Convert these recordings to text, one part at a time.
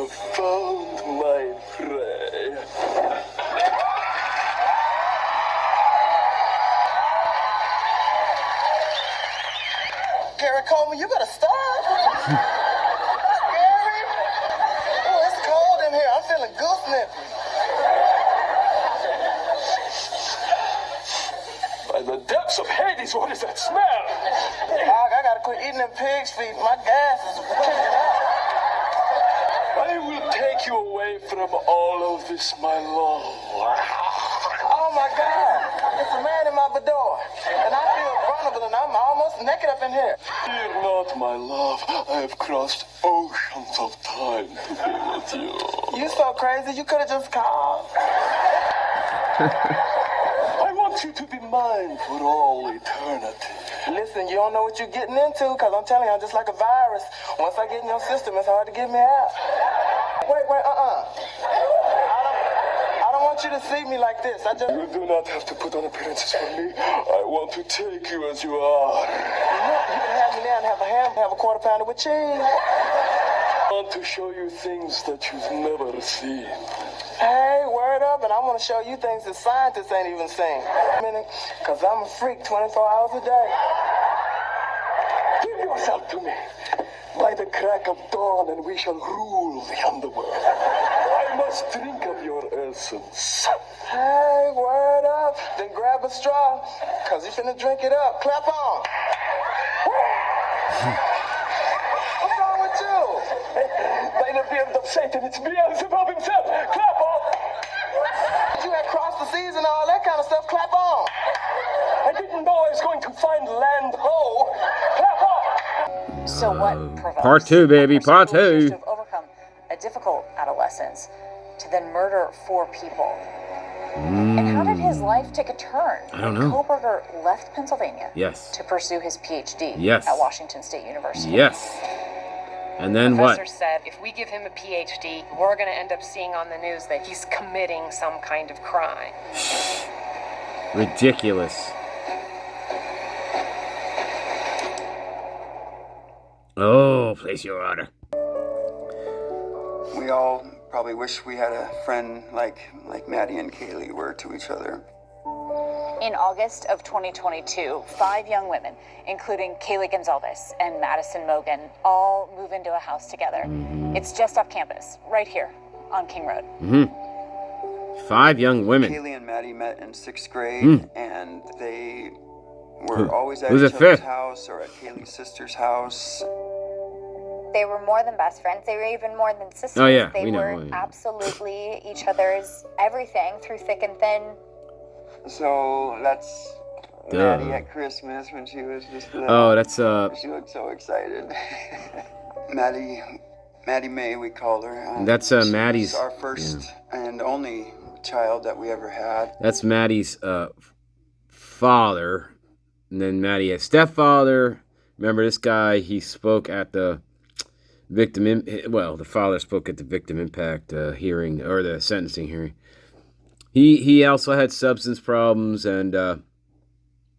have found my prey. Gary Coleman, you better stop. Gary? Oh, it's cold in here. I'm feeling goose nippy. By the depths of Hades, what is that smell? I gotta quit eating them pig's feet. My gas is kicking out. I will take you away from all of this, my love. Oh my God. It's a man in my boudoir. And I feel vulnerable and I'm almost naked up in here. Fear not, my love. I have crossed oceans of time to be with you. You so crazy, you could have just called. I want you to be mine for all eternity. Listen, you don't know what you're getting into, because I'm telling you, I'm just like a virus. Once I get in your system, it's hard to get me out. Wait, I don't want you to see me like this. You do not have to put on appearances for me. I want to take you as you are. You can have me now and have a ham, have a quarter pounder with cheese. I want to show you things that you've never seen. Hey, word up, and I want to show you things that scientists ain't even seen. Because I'm a freak 24 hours a day. Give yourself to me. By the crack of dawn, and we shall rule the underworld. I must drink of your essence. Hey, word up. Then grab a straw, because you finna drink it up. Clap on. What's wrong with you? By the beard of Satan, it's Beelzebub himself. Clap on. You had crossed the seas and all that kind of stuff. Clap on. I didn't know I was going to find land ho. Clap on. So what provokes Part 2, baby, part 2. To have overcome a difficult adolescence to then murder 4 people? And how did his life take a turn? I don't know. Kohlberger left Pennsylvania to pursue his PhD at Washington State University. And then what? The professor said, if we give him a PhD, we're going to end up seeing on the news that he's committing some kind of crime. Ridiculous. Oh, place your order. We all probably wish we had a friend like Maddie and Kaylee were to each other. In August of 2022, 5 young women, including Kaylee Gonzalez and Madison Mogan, all move into a house together. It's just off campus, right here on King Road. 5 young women. Kaylee and Maddie met in 6th grade, and they were always at Who's each a other's fifth? house or at Kaylee's sister's house. They were more than best friends. They were even more than sisters. Oh, yeah, They we know, were we know. absolutely each other's everything through thick and thin. So that's Duh. Maddie at Christmas when she was just little. Oh, that's She looked so excited. Maddie May, we called her. That's She was Maddie's. our first and only child that we ever had. That's Maddie's father, and then Maddie has stepfather. Remember this guy? He spoke at the the father spoke at the victim impact hearing or the sentencing hearing. He also had substance problems, and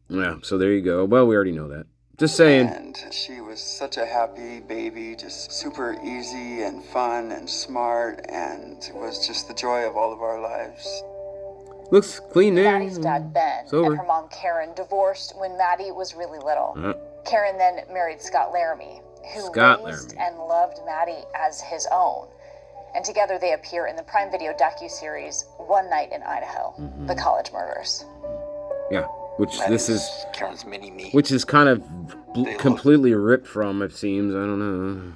yeah. So there you go. Well, we already know that. Just saying. And she was such a happy baby, just super easy and fun and smart, and was just the joy of all of our lives. Looks clean there. Maddie's dad, Ben, It's over. and her mom, Karen, divorced when Maddie was really little. Karen then married Scott Laramie, who raised and loved Maddie as his own. And together they appear in the Prime Video docuseries One Night in Idaho, The College Murders. Yeah, which this is Karen's mini-me. which is kind of completely ripped from, it seems. I don't know.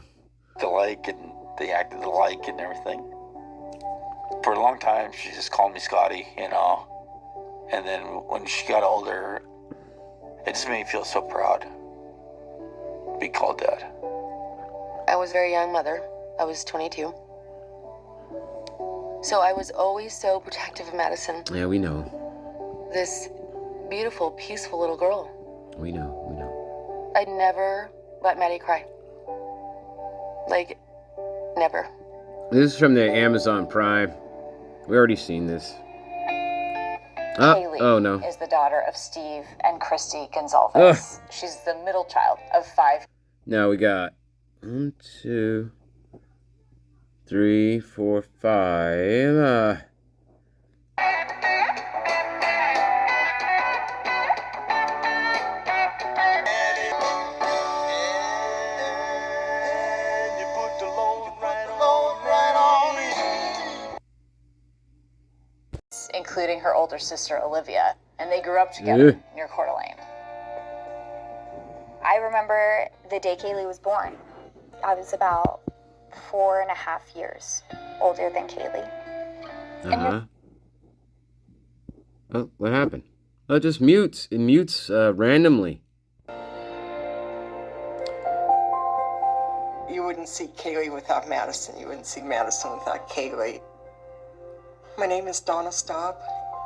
Alike, and they acted alike and everything. For a long time, she just called me Scotty, you know. And then when she got older, it just made me feel so proud to be called Dad. I was a very young mother. I was 22. So I was always so protective of Madison, Yeah, we know. this beautiful, peaceful little girl. We know. I'd never let Maddie cry. Like, never. This is from the Amazon Prime. We already seen this. Kaylee Oh no. is the daughter of Steve and Christy Gonzalez. She's the middle child of 5. Now we got 1, 2, 3, 4, 5. Including her older sister Olivia, and they grew up together near Coeur d'Alene. I remember the day Kaylee was born. I was about 4.5 years older than Kaylee. Oh, what happened? Oh, it just mutes. It mutes randomly. You wouldn't see Kaylee without Madison. You wouldn't see Madison without Kaylee. My name is Donna Staub.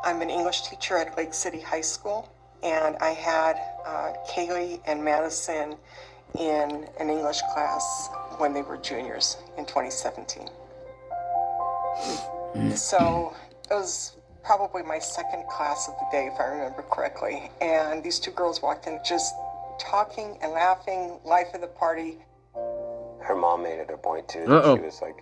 I'm an English teacher at Lake City High School, and I had Kaylee and Madison in an English class when they were juniors in 2017. So it was probably my second class of the day, if I remember correctly. And these two girls walked in just talking and laughing, life of the party. Her mom made it a point too. She was like,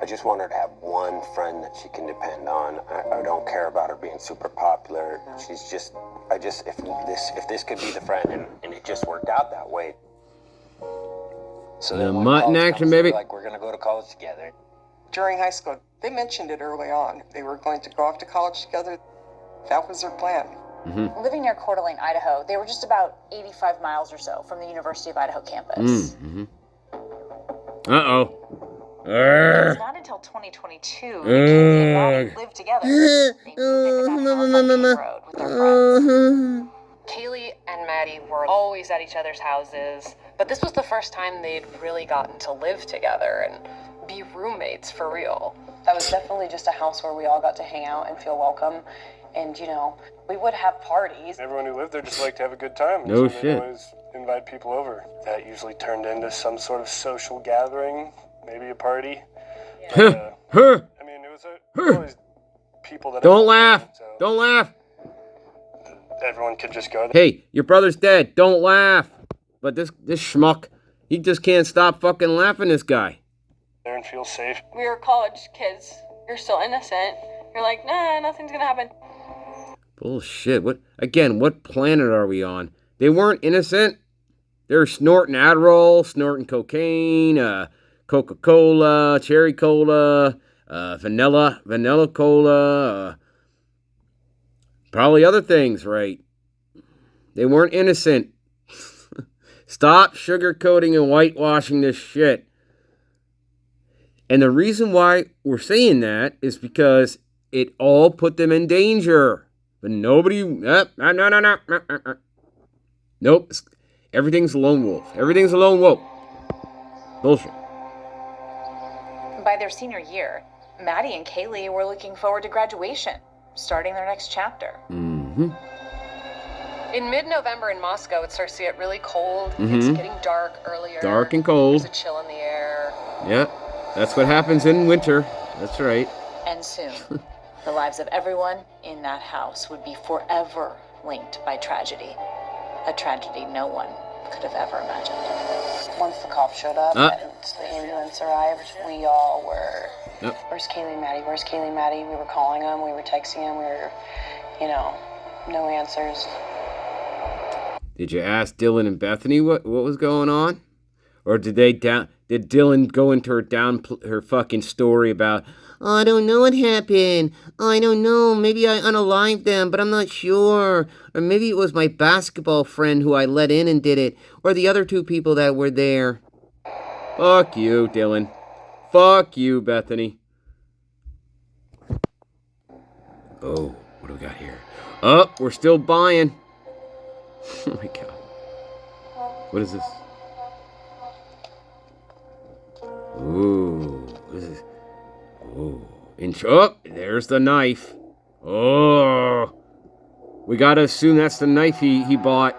I just want her to have one friend that she can depend on. I don't care about her being super popular. She's just, if this could be the friend, and it just worked out that way. So the mutton action, baby. Like, we're gonna go to college together. During high school, they mentioned it early on. They were going to go off to college together. That was their plan. Living near Coeur d'Alene, Idaho, they were just about 85 miles or so from the University of Idaho campus. It was not until 2022 that Kaylee and Maddie lived together. They moved into that house on King Road with their friends. Kaylee and Maddie were always at each other's houses, but this was the first time they'd really gotten to live together and be roommates for real. That was definitely just a house where we all got to hang out and feel welcome. And, you know, we would have parties. Everyone who lived there just liked to have a good time. No so shit. They'd always invite people over. That usually turned into some sort of social gathering, maybe a party. I mean, it was always people that... Don't laugh. Don't laugh. Everyone could just go there. Hey, your brother's dead. Don't laugh. But this schmuck, he just can't stop fucking laughing, this guy. There and feel safe. We were college kids. You're still innocent. You're like, nah, nothing's gonna happen. Bullshit. What planet are we on? They weren't innocent. They were snorting Adderall, snorting cocaine, Coca-Cola, cherry cola, vanilla cola, probably other things, right? They weren't innocent. Stop sugarcoating and whitewashing this shit. And the reason why we're saying that is because it all put them in danger. But nobody... No. Nope. Everything's a lone wolf. Everything's a lone wolf. Bullshit. By their senior year, Maddie and Kaylee were looking forward to graduation, starting their next chapter. In mid-November in Moscow, it starts to get really cold. It's getting dark earlier. Dark and cold. There's a chill in the air. Yep. That's what happens in winter. That's right. And soon, the lives of everyone in that house would be forever linked by tragedy. A tragedy no one could have ever imagined. Once the cops showed up and the ambulance arrived, we all were, where's Kaylee and Maddie? Where's Kaylee and Maddie? We were calling them, we were texting them, we were, no answers. Did you ask Dylan and Bethany what was going on? Or did Dylan go into her fucking story about, oh, I don't know what happened. Oh, I don't know. Maybe I unalived them, but I'm not sure. Or maybe it was my basketball friend who I let in and did it. Or the other two people that were there. Fuck you, Dylan. Fuck you, Bethany. Oh, what do we got here? Oh, we're still buying. Oh my god. What is this? Ooh, this is... Oh, there's the knife. Oh, we gotta assume that's the knife he bought.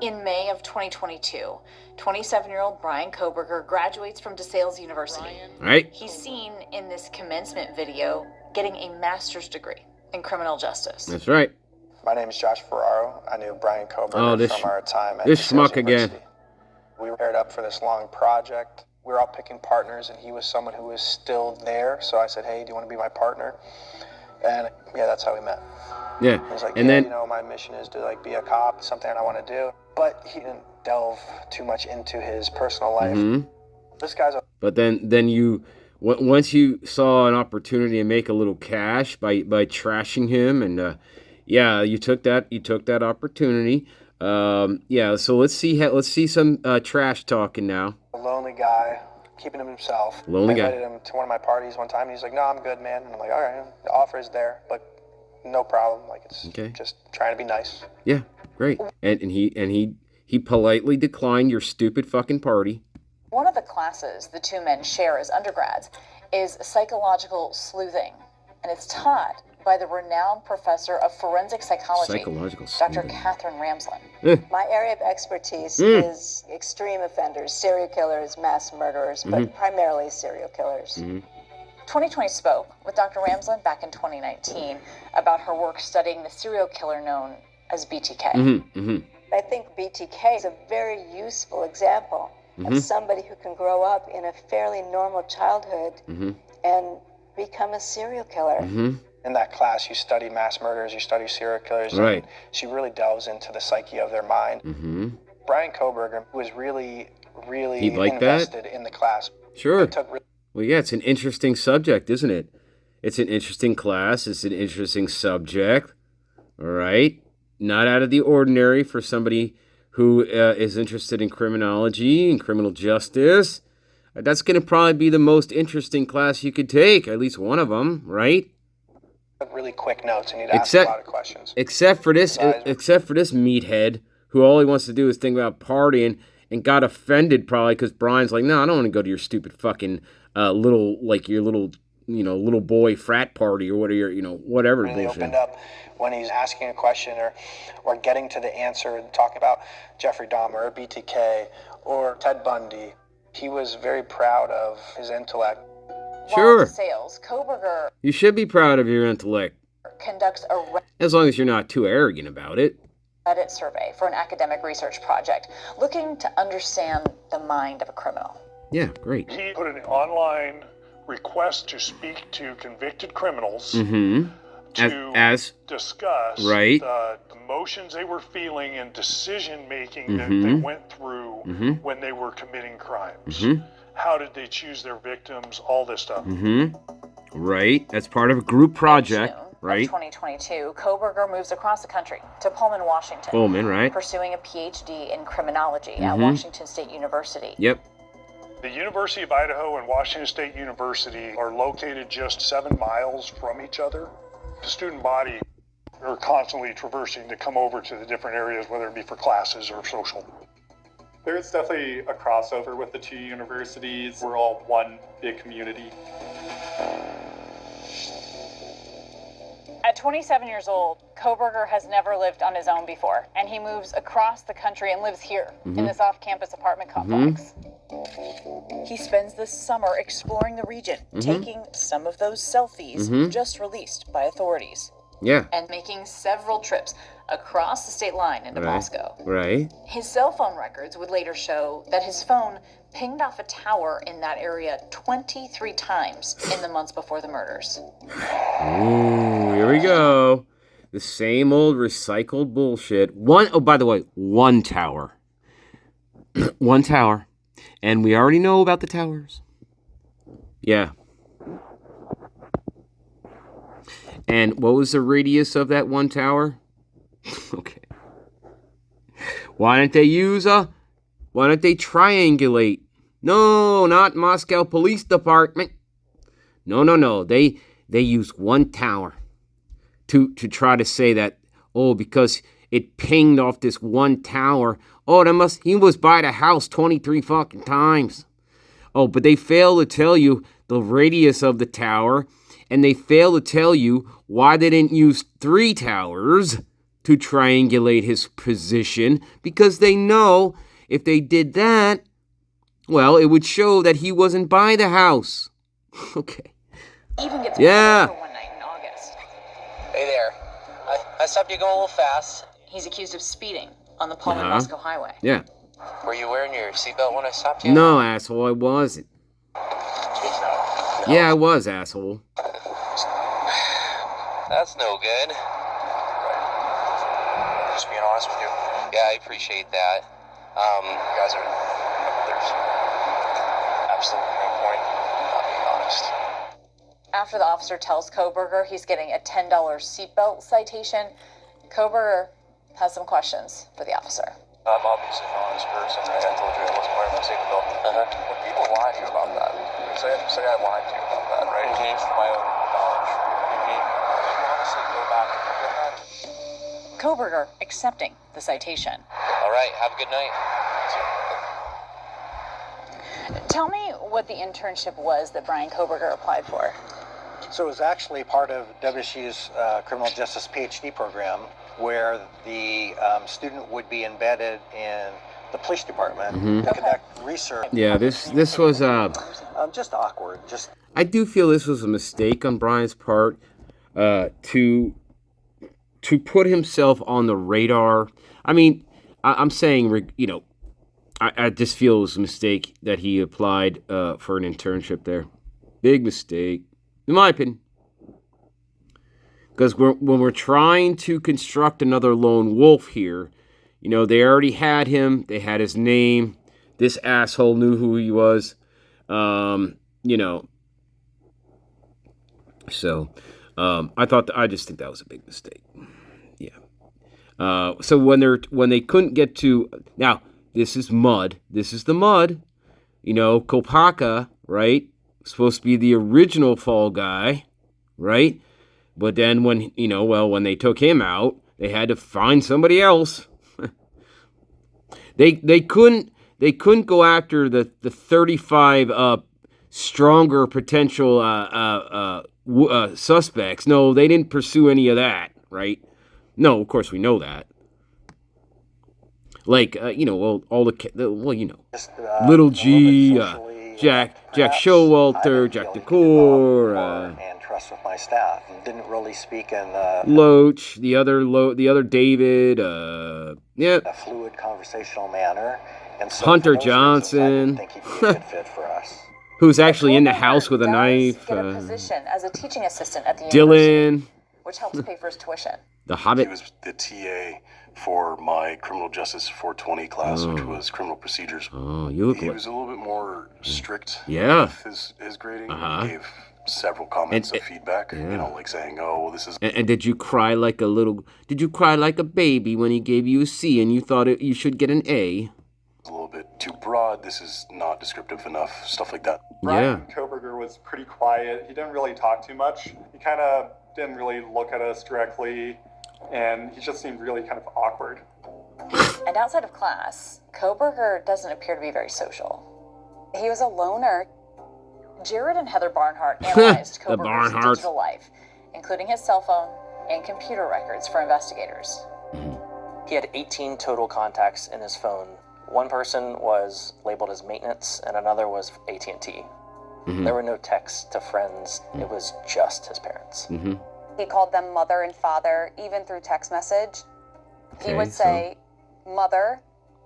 In May of 2022, 27-year-old Brian Koberger graduates from DeSales University. Right. He's seen in this commencement video getting a master's degree in criminal justice. That's right. My name is Josh Ferraro. I knew Brian Koberger from our time at this DeSales schmuck University. again. We were paired up for this long project. We were all picking partners, and he was someone who was still there. So I said, hey, do you want to be my partner? And yeah, that's how we met. Yeah. He was like, and yeah, then, you know, my mission is to like be a cop, something I want to do. But he didn't delve too much into his personal life. This guy's a... But then you, once you saw an opportunity to make a little cash by trashing him, and yeah, you took that opportunity. Yeah, so let's see some trash talking now. A lonely guy, keeping himself. Lonely guy. I invited him to one of my parties one time, and he's like, no, I'm good, man. And I'm like, all right, the offer is there, but no problem. Like, it's just trying to be nice. Yeah, great. And he politely declined your stupid fucking party. One of the classes the two men share as undergrads is psychological sleuthing, and it's taught by the renowned professor of forensic psychology, Dr. Catherine Ramsland. My area of expertise is extreme offenders, serial killers, mass murderers, but primarily serial killers. 2020 spoke with Dr. Ramsland back in 2019 about her work studying the serial killer known as BTK. I think BTK is a very useful example of somebody who can grow up in a fairly normal childhood and become a serial killer. In that class, you study mass murders, you study serial killers. Right. And she really delves into the psyche of their mind. Brian Koberger was really invested in the class. Sure. Well, yeah, it's an interesting subject, isn't it? It's an interesting class. It's an interesting subject. All right. Not out of the ordinary for somebody who is interested in criminology and criminal justice. That's going to probably be the most interesting class you could take, at least one of them, right? Really quick notes, and you'd ask a lot of questions. Except for this meathead who all he wants to do is think about partying and got offended probably because Brian's like, no, I don't want to go to your stupid fucking little boy frat party or whatever really bullshit. Opened up when he's asking a question or getting to the answer and talking about Jeffrey Dahmer or BTK or Ted Bundy. He was very proud of his intellect. Sure. Sales, Koberger. You should be proud of your intellect. Conducts a as long as you're not too arrogant about it. Reddit survey for an academic research project looking to understand the mind of a criminal. Yeah, great. He put an online request to speak to convicted criminals as discuss right. the emotions they were feeling and decision making that they went through when they were committing crimes. How did they choose their victims? All this stuff. Right. That's part of a group project. Right. 2022, Koberger moves across the country to Pullman, Washington. Pullman, right. Pursuing a PhD in criminology at Washington State University. Yep. The University of Idaho and Washington State University are located just 7 miles from each other. The student body are constantly traversing to come over to the different areas, whether it be for classes or social. There's definitely a crossover with the two universities. We're all one big community. At 27 years old, Koberger has never lived on his own before, and he moves across the country and lives here in this off-campus apartment complex. He spends the summer exploring the region, taking some of those selfies just released by authorities. Yeah. And making several trips across the state line into Moscow. Right. His cell phone records would later show that his phone pinged off a tower in that area 23 times in the months before the murders. Ooh, here we go. The same old recycled bullshit. By the way, one tower. One tower. And we already know about the towers. Yeah. And what was the radius of that one tower? Okay. Why don't they triangulate? No, not Moscow Police Department. No. They use one tower to try to say that, because it pinged off this one tower. He was by the house 23 fucking times. But they fail to tell you the radius of the tower, and they fail to tell you why they didn't use 3 towers to triangulate his position, because they know if they did that, well, it would show that he wasn't by the house. Okay. Even gets yeah. One night in August. Hey there. I stopped you going a little fast. He's accused of speeding on the Pullman-Moscow highway. Yeah. Were you wearing your seatbelt when I stopped you? No, asshole, I wasn't. No. Yeah, I was, asshole. That's no good. Just being honest with you. Yeah, I appreciate that. You guys are... There's absolutely no point not being honest. After the officer tells Koberger he's getting a $10 seatbelt citation, Koberger has some questions for the officer. I'm obviously an honest person, right? I told you I wasn't wearing my seatbelt. When people lie to you about that, say I lied to you about that, right? Just for my own knowledge. You honestly go back and look at that. Koberger accepting the citation. All right, have a good night. Tell me what the internship was that Brian Koberger applied for. So it was actually part of WSU's criminal justice PhD program, where the student would be embedded in the police department to conduct research. Yeah, this was just awkward. I do feel this was a mistake on Brian's part to put himself on the radar. I mean, I'm saying, you know, I just feel it was a mistake that he applied for an internship there. Big mistake, in my opinion. Because when we're trying to construct another lone wolf here, you know, they already had him. They had his name. This asshole knew who he was. You know. So, I just think that was a big mistake. Yeah. So when they couldn't get to now, this is mud. This is the mud. You know, Kopaka, right? Supposed to be the original fall guy, right? But then when they took him out, they had to find somebody else. They couldn't go after the 35 stronger potential suspects. No, they didn't pursue any of that, right? No, of course we know that. Like all the Little G, Jack Showalter, Jack DeCore, and trust with my staff. Didn't really speak in Loach, the other David, a fluid conversational manner. And so Hunter Johnson, I think he'd be a good fit for us. Who's actually in the house with a knife. Get a position as a teaching assistant at the Dylan, university, which helps pay for his tuition. The Hobbit. He was the TA for my criminal justice 420 class, which was criminal procedures. Oh, you look. He was a little bit more strict. Yeah. With his grading. He gave several comments of feedback. Yeah. You know, like saying, "Oh, well, this is." And did you cry like a baby when he gave you a C and you thought you should get an A? A little bit too broad. This is not descriptive enough. Stuff like that. Brian Koberger was pretty quiet. He didn't really talk too much. He kind of didn't really look at us directly, and he just seemed really kind of awkward. And outside of class, Koberger doesn't appear to be very social. He was a loner. Jared and Heather Barnhart analyzed Koberger's digital life, including his cell phone and computer records for investigators. He had 18 total contacts in his phone. One person was labeled as maintenance, and another was AT&T. There were no texts to friends. It was just his parents. He called them mother and father, even through text message. He would say, "Mother,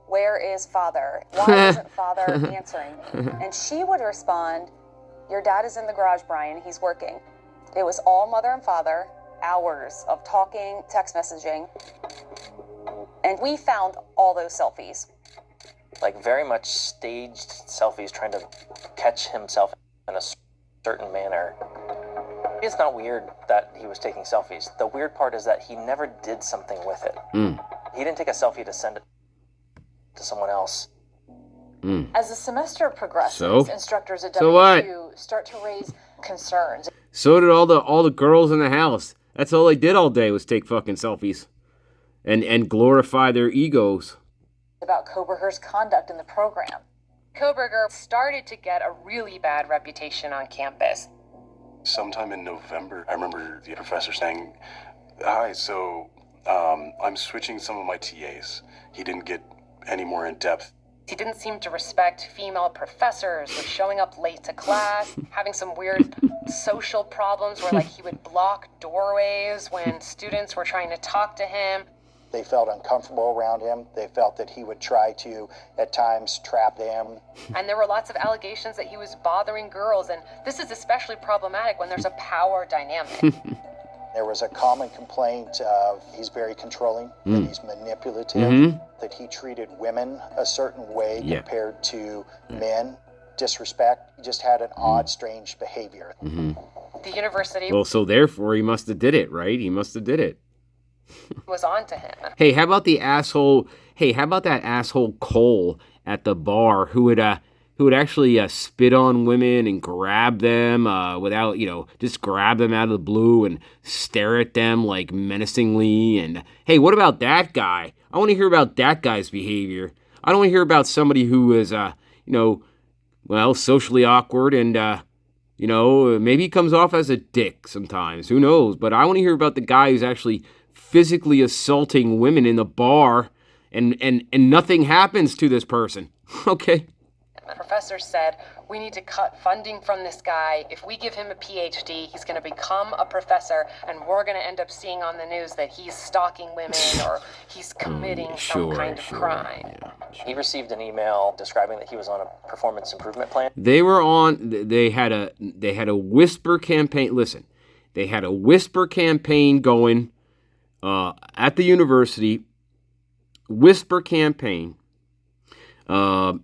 where is father? Why isn't father answering me?" And she would respond, "Your dad is in the garage, Brian. He's working." It was all mother and father, hours of talking, text messaging. And we found all those selfies. Like very much staged selfies, trying to catch himself in a certain manner. It's not weird that he was taking selfies. The weird part is that he never did something with it. He didn't take a selfie to send it to someone else. As the semester progresses, instructors at So what? WSU start to raise concerns So did all the girls in the house. That's all they did all day was take fucking selfies, and glorify their egos. about Koberger's conduct in the program. Koberger started to get a really bad reputation on campus. Sometime in November, I remember the professor saying, "Hi, so I'm switching some of my TAs." He didn't get any more in depth. He didn't seem to respect female professors, was showing up late to class, having some weird social problems where like he would block doorways when students were trying to talk to him. They felt uncomfortable around him. They felt that he would try to, at times, trap them. And there were lots of allegations that he was bothering girls, and this is especially problematic when there's a power dynamic. There was a common complaint of he's very controlling, that he's manipulative, that he treated women a certain way compared to men, disrespect. He just had an odd, strange behavior. The university Well, so therefore he must have did it, right? He must have did it. was on to him. Hey, how about the asshole? Hey, how about that asshole Cole at the bar who would actually spit on women and grab them without, just grab them out of the blue and stare at them like menacingly. And hey, what about that guy? I want to hear about that guy's behavior. I don't want to hear about somebody who is, socially awkward and, maybe he comes off as a dick sometimes. Who knows? But I want to hear about the guy who's actually physically assaulting women in the bar and nothing happens to this person. Okay. The professor said, we need to cut funding from this guy. If we give him a PhD, he's going to become a professor, and we're going to end up seeing on the news that he's stalking women or he's committing some kind of crime. Yeah, sure. He received an email describing that he was on a performance improvement plan. They had a whisper campaign. Listen, they had a whisper campaign going at the university. Whisper campaign.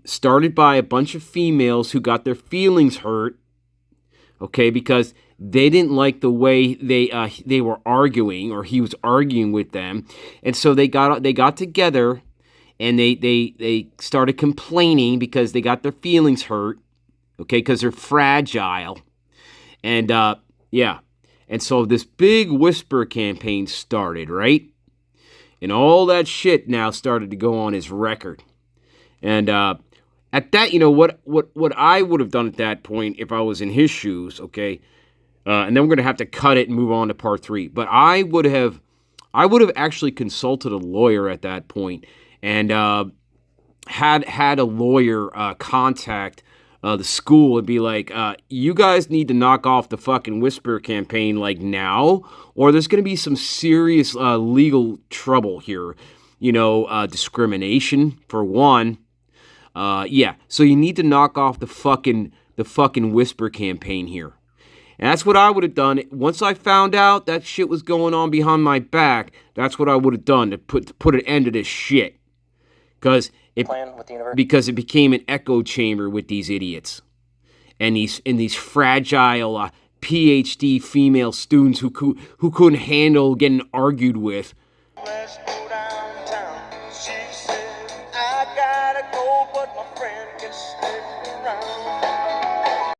Started by a bunch of females who got their feelings hurt, okay, because they didn't like the way they were arguing, or he was arguing with them, and so they got together, and they started complaining because they got their feelings hurt, okay, because they're fragile, and and so this big whisper campaign started, right, and all that shit now started to go on his record. And at that, what I would have done at that point if I was in his shoes, okay, and then we're gonna have to cut it and move on to part 3. But I would have actually consulted a lawyer at that point and had a lawyer contact the school and be like, you guys need to knock off the fucking whisper campaign like now, or there's gonna be some serious legal trouble here. Discrimination for one. So you need to knock off the fucking whisper campaign here. And that's what I would have done. Once I found out that shit was going on behind my back, that's what I would have done to put an end to this shit. Because it became an echo chamber with these idiots. And these fragile PhD female students who couldn't handle getting argued with. She said, I gotta go, but my friend can stay.